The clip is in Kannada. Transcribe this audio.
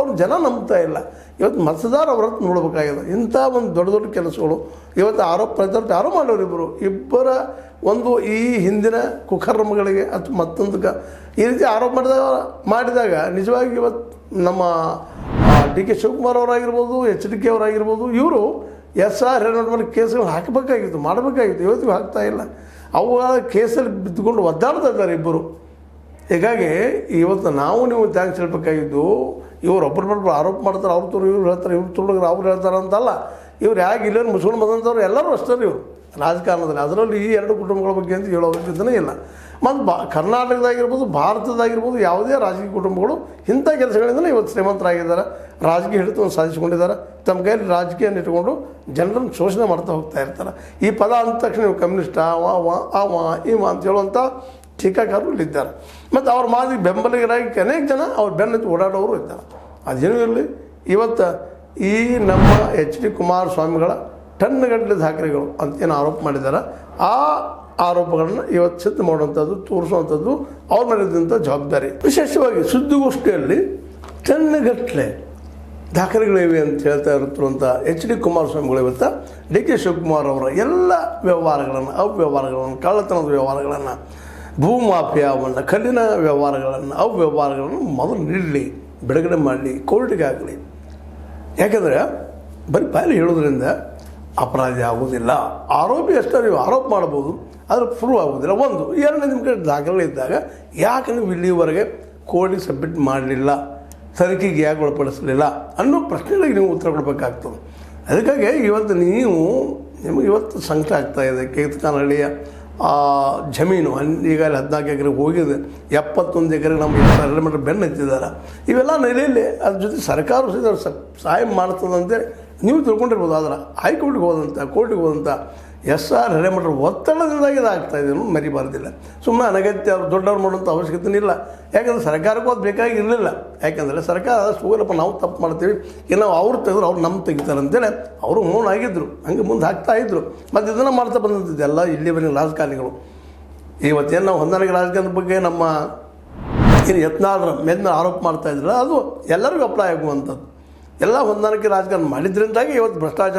ಅವ್ರು ಜನ ನಂಬ್ತಾ ಇಲ್ಲ. ಇವತ್ತು ಮತದಾರ ಅವ್ರದ್ದು ನೋಡ್ಬೇಕಾಗಿದೆ. ಇಂಥ ಒಂದು ದೊಡ್ಡ ದೊಡ್ಡ ಕೆಲಸಗಳು ಇವತ್ತು ಆರೋಪ ಪ್ರತ್ಯರ್ಥ ಯಾರೋ ಮಾಡೋರು ಇಬ್ಬರ ಒಂದು ಈ ಹಿಂದಿನ ಕುಕರ್ಮಗಳಿಗೆ ಅಥವಾ ಮತ್ತೊಂದಕ್ಕೆ ಈ ರೀತಿ ಆರೋಪ ಮಾಡಿದಾಗ ನಿಜವಾಗಿ ಇವತ್ತು ನಮ್ಮ ಡಿ ಕೆ ಶಿವಕುಮಾರ್ ಅವರಾಗಿರ್ಬೋದು, HDK ಅವರಾಗಿರ್ಬೋದು, ಇವರು SR ಮೇಲೆ ಕೇಸ್ಗಳು ಹಾಕಬೇಕಾಗಿತ್ತು, ಮಾಡಬೇಕಾಗಿತ್ತು. ಇವತ್ತಿಗೂ ಹಾಕ್ತಾ ಇಲ್ಲ. ಅವುಗಳ ಕೇಸಲ್ಲಿ ಬಿದ್ದುಕೊಂಡು ಒದ್ದಾಡ್ತಾ ಇದ್ದಾರೆ ಇಬ್ಬರು. ಹೀಗಾಗಿ ಇವತ್ತು ನೀವು ಥ್ಯಾಂಕ್ಸ್ ಹೇಳಬೇಕಾಗಿದ್ದು, ಇವ್ರು ಒಬ್ಬರೊಬ್ಬರು ಆರೋಪ ಮಾಡ್ತಾರೆ, ಅವ್ರು ತುರು ಇವ್ರು ಹೇಳ್ತಾರೆ, ಇವ್ರು ತುಳುಗ್ರು ಅವ್ರು ಹೇಳ್ತಾರೆ ಅಂತಲ್ಲ. ಇವ್ರು ಯಾಕೆ ಇಲ್ಲೇನು ಮುಸ್ಕೊಂಡು ಬಂದಂಥವ್ರು ಎಲ್ಲರೂ ಅಷ್ಟೇ ಇವರು ರಾಜಕಾರಣದಲ್ಲಿ. ಅದರಲ್ಲಿ ಈ ಎರಡು ಕುಟುಂಬಗಳ ಬಗ್ಗೆ ಅಂತ ಹೇಳೋ ಅವಶ್ಯಕತೆಯೇ ಇಲ್ಲ. ಮತ್ತು ಕರ್ನಾಟಕದಾಗಿರ್ಬೋದು, ಭಾರತದಾಗಿರ್ಬೋದು, ಯಾವುದೇ ರಾಜಕೀಯ ಕುಟುಂಬಗಳು ಇಂಥ ಕೆಲಸಗಳಿಂದಲೇ ಇವತ್ತು ಶ್ರೀಮಂತರಾಗಿದ್ದಾರೆ, ರಾಜಕೀಯ ಹಿಡಿತವನ್ನು ಸಾಧಿಸಿಕೊಂಡಿದ್ದಾರೆ. ತಮ್ಮ ಕೈಯಲ್ಲಿ ರಾಜಕೀಯನ ಇಟ್ಟುಕೊಂಡು ಜನರನ್ನು ಶೋಷಣೆ ಮಾಡ್ತಾ ಹೋಗ್ತಾ ಇರ್ತಾರೆ. ಈ ಪದ ಅಂದ ತಕ್ಷಣ ನೀವು ಕಮ್ಯುನಿಸ್ಟ ಅವ ಇವ ಅಂತ ಹೇಳುವಂಥ ಟೀಕಾಕಾರರು ಇದ್ದಾರೆ. ಮತ್ತು ಅವ್ರ ಮಾತಿಗೆ ಬೆಂಬಲಿಗರಾಗಿ ಅನೇಕ ಜನ ಅವ್ರ ಬೆನ್ನತ್ತಿ ಓಡಾಡೋರು ಇದ್ದಾರೆ. ಅದೇನೂ ಇರಲಿ, ಇವತ್ತು ಈ ನಮ್ಮ HD ಕುಮಾರಸ್ವಾಮಿಗಳ ಟನ್ಗಟ್ಟಲೆ ದಾಖಲೆಗಳು ಅಂತೇನು ಆರೋಪ ಮಾಡಿದ್ದಾರೆ, ಆ ಆರೋಪಗಳನ್ನು ಇವತ್ತು ಸಿದ್ಧ ಮಾಡುವಂಥದ್ದು, ತೋರಿಸುವಂಥದ್ದು ಅವ್ರ ಮೇಲಿದ್ದಂಥ ಜವಾಬ್ದಾರಿ. ವಿಶೇಷವಾಗಿ ಸುದ್ದಿಗೋಷ್ಠಿಯಲ್ಲಿ ಟನ್ಗಟ್ಟಲೆ ದಾಖಲೆಗಳಿವೆ ಅಂತ ಹೇಳ್ತಾ ಇರುತ್ತಿರುವಂಥ HD ಕುಮಾರಸ್ವಾಮಿಗಳು ಇವತ್ತು ಡಿ ಕೆ ಶಿವಕುಮಾರ್ ಅವರ ಎಲ್ಲ ವ್ಯವಹಾರಗಳನ್ನು, ಅವ್ಯವಹಾರಗಳನ್ನು, ಕಳ್ಳತನದ ವ್ಯವಹಾರಗಳನ್ನು, ಭೂಮಾಫಿಯಾವನ್ನು, ಕಲ್ಲಿನ ವ್ಯವಹಾರಗಳನ್ನು, ಅವ್ಯವಹಾರಗಳನ್ನು ಮೊದಲು ನೀಡಲಿ, ಬಿಡುಗಡೆ ಮಾಡಲಿ, ಕೋರ್ಟಿಗೆ ಆಗಲಿ. ಯಾಕೆಂದರೆ ಬರೀ ಬಾಯಲ್ಲಿ ಹೇಳೋದ್ರಿಂದ ಅಪರಾಧಿ ಆಗೋದಿಲ್ಲ. ಆರೋಪಿ ಅಷ್ಟೇ ನೀವು ಆರೋಪ ಮಾಡ್ಬೋದು, ಆದರೆ ಪ್ರೂವ್ ಆಗೋದಿಲ್ಲ. ಒಂದು ಎರಡನೇ ನಿಮ್ಮ ಕಡೆ ದಾಖಲೆಗಳಿದ್ದಾಗ ಯಾಕೆ ನೀವು ಇಲ್ಲಿವರೆಗೆ ಕೋರ್ಟಿಗೆ ಸಬ್ಮಿಟ್ ಮಾಡಲಿಲ್ಲ, ತನಿಖೆಗೆ ಯಾಕೆ ಒಳಪಡಿಸಲಿಲ್ಲ ಅನ್ನೋ ಪ್ರಶ್ನೆಗಳಿಗೆ ನೀವು ಉತ್ತರ ಕೊಡಬೇಕಾಗ್ತದೆ. ಅದಕ್ಕಾಗಿ ಇವತ್ತು ನಿಮಗೆ ಇವತ್ತು ಸಂಕಟ ಆಗ್ತಾಯಿದೆ. ಕೇತಕಾನಹಳ್ಳಿಯ ಜಮೀನು ಈಗಾಗಲೇ 14 ಎಕರೆಗೆ ಹೋಗಿದೆ, 71 ಎಕರೆಗೆ ನಮ್ಮ 2 ಮೀಟರ್ ಬೆನ್ನು ಹತ್ತಿದ್ದಾರೆ. ಇವೆಲ್ಲ ನೆಲೆಯಲ್ಲಿ ಅದ್ರ ಜೊತೆ ಸರ್ಕಾರ ಸಹಾಯ ಮಾಡ್ತದಂತೆ ನೀವು ತಿಳ್ಕೊಂಡಿರ್ಬೋದು. ಆದರೆ ಹೈಕೋರ್ಟ್ಗೆ ಹೋದಂಥ, ಕೋರ್ಟಿಗೆ ಹೋದಂಥ SR ಹಿರೇಮಠರ ಒತ್ತಡದಿಂದಾಗಿ ಇದಾಗ್ತಾಯಿದೆ ಅನ್ನೋದು ಮರಿಬಾರ್ದಿಲ್ಲ. ಸುಮ್ಮನೆ ಅನಗತ್ಯ ಅವ್ರು ದೊಡ್ಡವ್ರು ಮಾಡುವಂಥ ಅವಶ್ಯಕತೆ ಇಲ್ಲ. ಯಾಕಂದರೆ ಸರ್ಕಾರಕ್ಕೂ ಅದು ಬೇಕಾಗಿರಲಿಲ್ಲ. ಯಾಕೆಂದರೆ ಸರ್ಕಾರ ಅದಷ್ಟು ಹೋಗಲಪ್ಪ ನಾವು ತಪ್ಪು ಮಾಡ್ತೀವಿ, ಇನ್ನು ಅವ್ರು ತೆಗೆದ್ರು ಅವ್ರು ನಮ್ಮ ತೆಗಿತಾರೆ ಅಂತೇಳಿ ಅವರು ಮೌನ ಆಗಿದ್ದರು, ಹಂಗೆ ಮುಂದೆ ಹಾಕ್ತಾಯಿದ್ರು. ಮತ್ತು ಇದನ್ನು ಮಾಡ್ತಾ ಬಂದಿದ್ದು ಎಲ್ಲ ಇಲ್ಲಿವರೆಗೆ ರಾಜಕಾರಣಿಗಳು. ಇವತ್ತೇನು ನಾವು ಹೊಂದಾಣಿಕೆ ರಾಜಕಾರಣದ ಬಗ್ಗೆ ನಮ್ಮ ಏನು ಯತ್ನಾಳರ ಮೇಲಿನ ಆರೋಪ ಮಾಡ್ತಾಯಿದ್ರು, ಅದು ಎಲ್ಲರಿಗೂ ಅಪ್ಲೈ ಆಗುವಂಥದ್ದು. ಎಲ್ಲ ಹೊಂದಾಣಿಕೆ ರಾಜಕಾರಣ ಮಾಡಿದ್ರಿಂದಾಗಿ ಇವತ್ತು ಭ್ರಷ್ಟಾಚಾರ